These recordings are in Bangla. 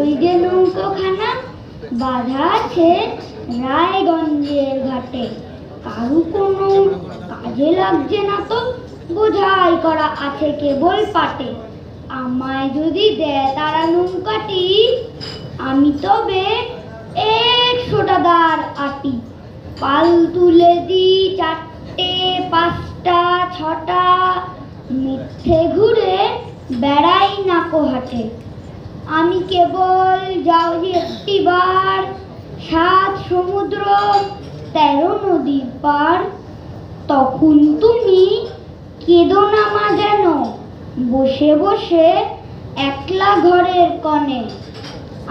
ওই যে নৌকোখানা বাঁধা আছে রায়গঞ্জের ঘাটে, কারু কোনো কাজে লাগছে না তো, বোঝাই করা আছে কেবল পাটে। আমায় যদি দেয় তারা নৌকাটি, আমি তবে 100টা দাঁড় আটি। পাল তুলে দি 4টে 5টা 6টা, মিথ্যে ঘুরে বেড়াই নাকো হাটে। আমি কেবল যাও যে একটিবার, 7 সমুদ্র 13 নদী পার। তখন তুমি কেঁদো না মা যেন, বসে বসে একলা ঘরের কনে।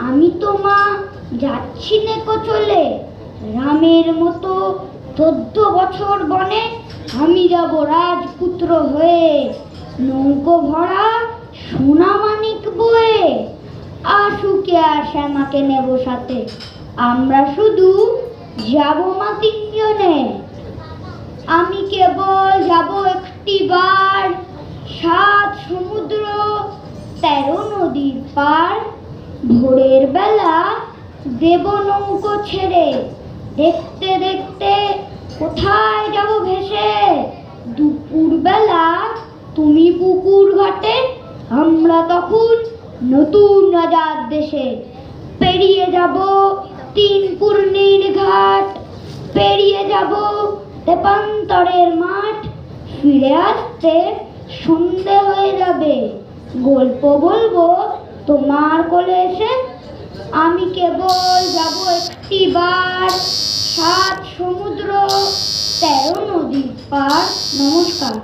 আমি তোমা যাচ্ছি নেকো চলে, রামের মতো 14 বছর বনে। আমি যাব রাজপুত্র হয়ে, নৌকো ভরা সোনা মানিক বয়ে। আশুকে আর শ্যামাকে নেব সাথে, আমরা শুধু যাব মা 3 জনে। আমি কেবল যাব একটিবার, 7 সমুদ্র 13 নদীর পার। ভোরের বেলা দেব নৌকো ছেড়ে, দেখতে দেখতে কোথায় যাব ভেসে। দুপুর বেলা তুমি পুকুর ঘাটে, আমরা তখন নতুন রাজার দেশে। পেরিয়ে যাব 3 পূর্ণির ঘাট, পেরিয়ে যাব তেপান্তরের মাঠ। ফিরে আসতে সন্ধে হয়ে যাবে, গল্প বলবো তোমার কোলে এসে। আমি কেবল যাব একটিবার, 7 সমুদ্র 13 নদীর পার। নমস্কার।